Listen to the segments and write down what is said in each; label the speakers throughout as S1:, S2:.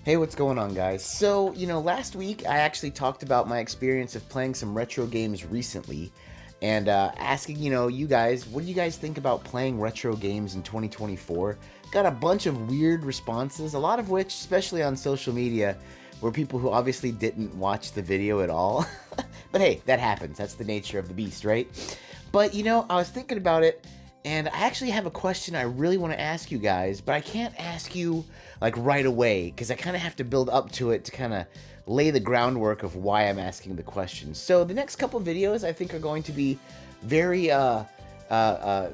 S1: Hey, what's going on, guys? So, last week I actually talked about my experience of playing some retro games recently and asking, you guys, what do you guys think about playing retro games in 2024? Got a bunch of weird responses, a lot of which, especially on social media, were people who obviously didn't watch the video at all. But hey, that happens. That's the nature of the beast, right? But, I was thinking about it. And I actually have a question I really want to ask you guys, but I can't ask you like right away because I kind of have to build up to it to kind of lay the groundwork of why I'm asking the question. So the next couple videos I think are going to be very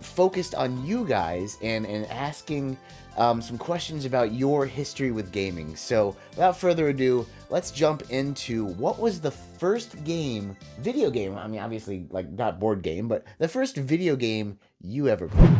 S1: focused on you guys and asking some questions about your history with gaming. So without further ado, let's jump into what was the first video game, I mean obviously like not board game, but the first video game you ever played.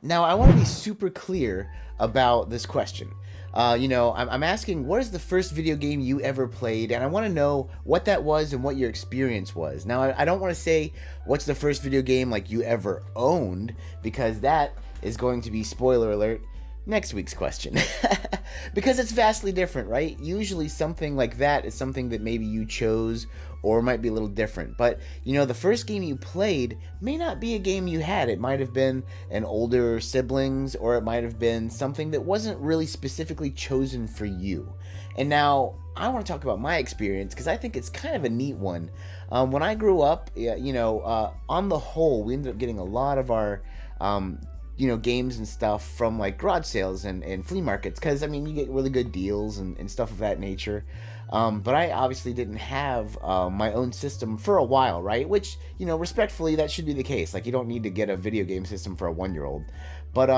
S1: Now I want to be super clear about this question. I'm asking what is the first video game you ever played, and I want to know what that was and what your experience was. Now, I don't want to say what's the first video game like you ever owned, because that is going to be, spoiler alert, next week's question. Because it's vastly different, right? Usually something like that is something that maybe you chose or might be a little different. But, the first game you played may not be a game you had. It might have been an older siblings, or it might have been something that wasn't really specifically chosen for you. And now I want to talk about my experience because I think it's kind of a neat one. When I grew up, on the whole, we ended up getting a lot of our games and stuff from like garage sales and flea markets, because I mean you get really good deals and stuff of that nature. But I obviously didn't have my own system for a while, right? Which, respectfully, that should be the case. Like, you don't need to get a video game system for a 1-year-old. But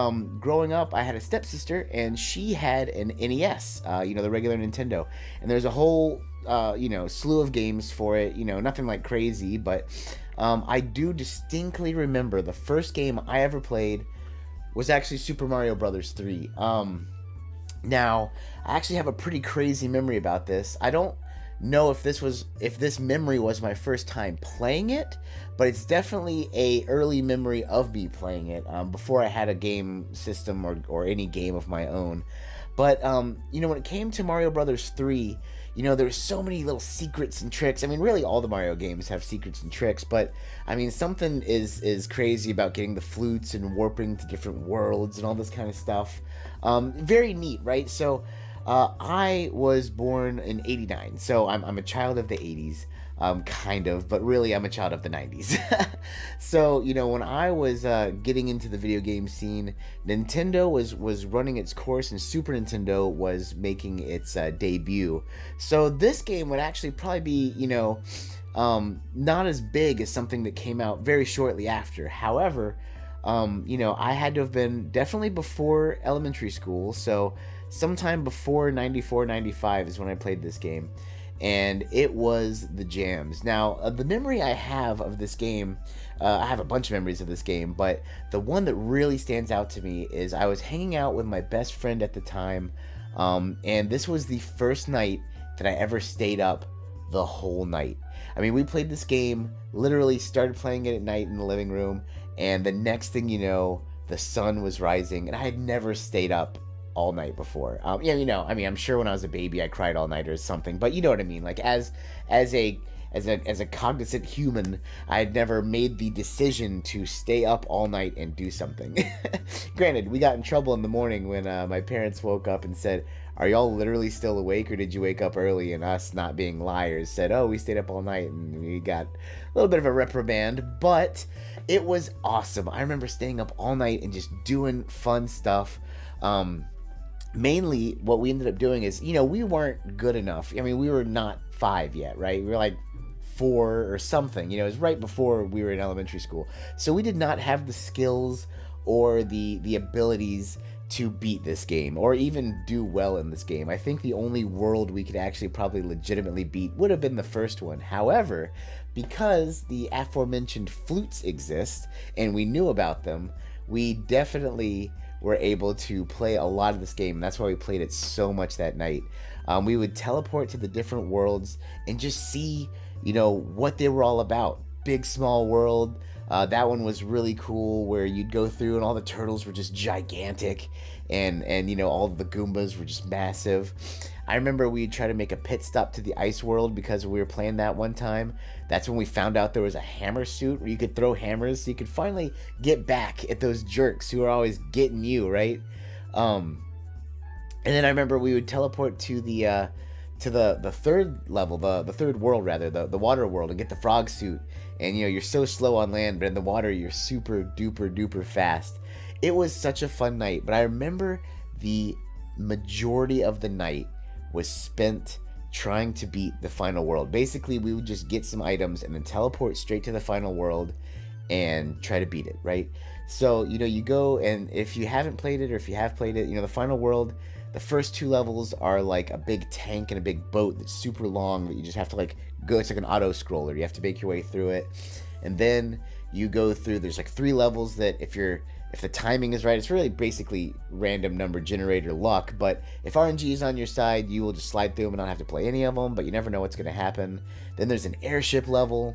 S1: growing up, I had a stepsister, and she had an NES, the regular Nintendo. And there's a whole, slew of games for it, nothing like crazy. But I do distinctly remember the first game I ever played was actually Super Mario Brothers 3. Now, I actually have a pretty crazy memory about this. I don't know if this memory was my first time playing it, but it's definitely a early memory of me playing it before I had a game system or any game of my own. But when it came to Mario Brothers 3, there were so many little secrets and tricks. I mean, really all the Mario games have secrets and tricks, but I mean, something is crazy about getting the flutes and warping to different worlds and all this kind of stuff. Very neat, right? So I was born in '89, so I'm a child of the '80s. Kind of, but really I'm a child of the 90s. So, when I was getting into the video game scene, Nintendo was running its course and Super Nintendo was making its debut. So this game would actually probably be, not as big as something that came out very shortly after. However, I had to have been definitely before elementary school, so sometime before 94, 95 is when I played this game. And it was the jams. Now, the memory I have of this game, I have a bunch of memories of this game, but the one that really stands out to me is I was hanging out with my best friend at the time, and this was the first night that I ever stayed up the whole night. I mean, we played this game, literally started playing it at night in the living room, and the next thing you know, the sun was rising, and I had never stayed up all night before. I mean, I'm sure when I was a baby I cried all night or something, but you know what I mean. Like as a cognizant human, I had never made the decision to stay up all night and do something. Granted, we got in trouble in the morning when my parents woke up and said, "Are y'all literally still awake, or did you wake up early?" And us, not being liars, said, "Oh, we stayed up all night," and we got a little bit of a reprimand, but it was awesome. I remember staying up all night and just doing fun stuff. Mainly what we ended up doing is, we weren't good enough. I mean, we were not 5 yet, right? We were like 4 or something. It was right before we were in elementary school. So we did not have the skills or the abilities to beat this game or even do well in this game. I think the only world we could actually probably legitimately beat would have been the first one. However, because the aforementioned flutes exist and we knew about them, we definitely were able to play a lot of this game, and that's why we played it so much that night. We would teleport to the different worlds and just see, what they were all about. Big, small world, That one was really cool, where you'd go through and all the turtles were just gigantic, and all the Goombas were just massive. I remember we'd try to make a pit stop to the ice world because we were playing that one time. That's when we found out there was a hammer suit where you could throw hammers, so you could finally get back at those jerks who are always getting you, right? And then I remember we would teleport to the third level, the third world rather, the water world, and get the frog suit. And you're so slow on land, but in the water you're super duper duper fast. It was such a fun night, but I remember the majority of the night was spent trying to beat the final world. Basically, we would just get some items and then teleport straight to the final world and try to beat it, right? So, you go, and if you haven't played it, or if you have played it, the final world, the first 2 levels are like a big tank and a big boat that's super long that you just have to go. It's like an auto scroller. You have to make your way through it. And then you go through, there's 3 levels that if the timing is right, it's really basically random number generator luck, but if RNG is on your side, you will just slide through them and not have to play any of them, but you never know what's going to happen. Then there's an airship level,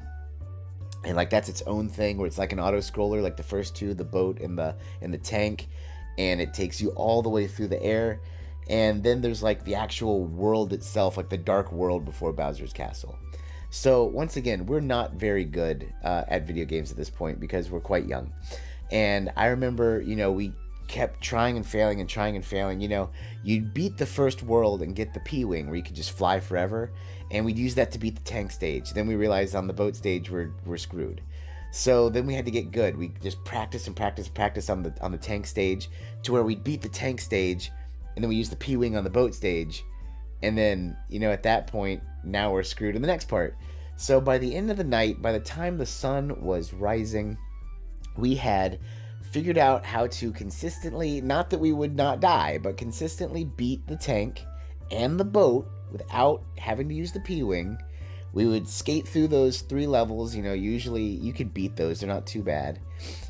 S1: and that's its own thing, where it's like an auto scroller, like the first 2, the boat and the tank, and it takes you all the way through the air. And then there's the actual world itself, the dark world before Bowser's Castle. So once again, we're not very good at video games at this point because we're quite young. And I remember, we kept trying and failing and trying and failing. You'd beat the first world and get the P-Wing, where you could just fly forever, and we'd use that to beat the tank stage. Then we realized on the boat stage we're screwed. So then we had to get good. We just practice and practice and practice on the tank stage, to where we'd beat the tank stage, and then we used the P-Wing on the boat stage, and then, at that point, now we're screwed in the next part. So by the end of the night, by the time the sun was rising, we had figured out how to consistently, not that we would not die, but consistently beat the tank and the boat without having to use the P-Wing. We would skate through those 3 levels. Usually you could beat those, they're not too bad.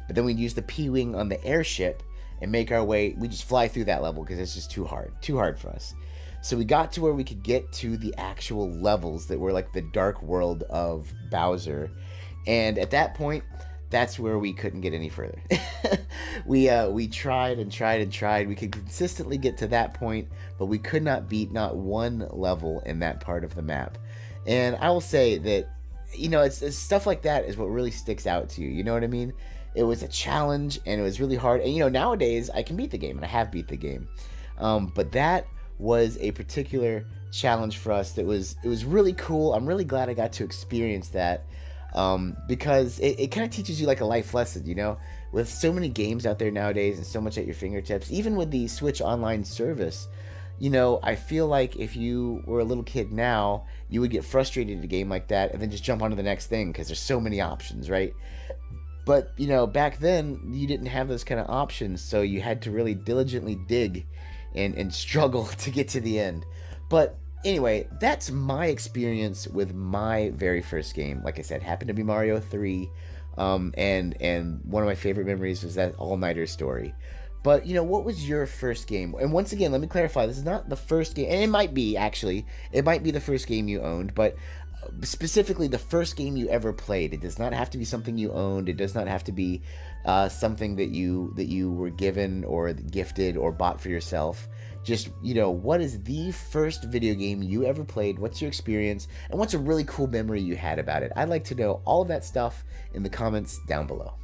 S1: But then we'd use the P-Wing on the airship and make our way. We just fly through that level because it's just too hard for us. So we got to where we could get to the actual levels that were the dark world of Bowser. And at that point, that's where we couldn't get any further. We tried and tried and tried. We could consistently get to that point, but we could not beat not one level in that part of the map. And I will say that, it's stuff like that is what really sticks out to you. You know what I mean? It was a challenge, and it was really hard. And, nowadays I can beat the game, and I have beat the game. But that was a particular challenge for us. It was really cool. I'm really glad I got to experience that. Because it kind of teaches you a life lesson, with so many games out there nowadays and so much at your fingertips, even with the Switch Online service. I feel like if you were a little kid now, you would get frustrated at a game like that and then just jump on to the next thing because there's so many options, right? But, back then you didn't have those kind of options, so you had to really diligently dig and struggle to get to the end. But anyway, that's my experience with my very first game. Like I said, happened to be Mario 3, and one of my favorite memories was that all-nighter story. But, what was your first game? And once again, let me clarify, this is not the first game, and it might be, actually, it might be the first game you owned, but specifically the first game you ever played. It does not have to be something you owned. It does not have to be something that you were given or gifted or bought for yourself. Just, what is the first video game you ever played? What's your experience? And what's a really cool memory you had about it? I'd like to know all of that stuff in the comments down below.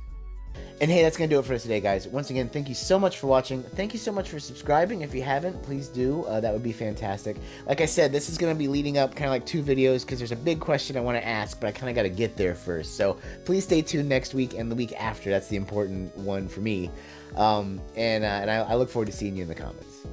S1: And hey, that's going to do it for us today, guys. Once again, thank you so much for watching. Thank you so much for subscribing. If you haven't, please do. That would be fantastic. Like I said, this is going to be leading up kind of 2 videos because there's a big question I want to ask, but I kind of got to get there first. So please stay tuned next week and the week after. That's the important one for me. And I look forward to seeing you in the comments.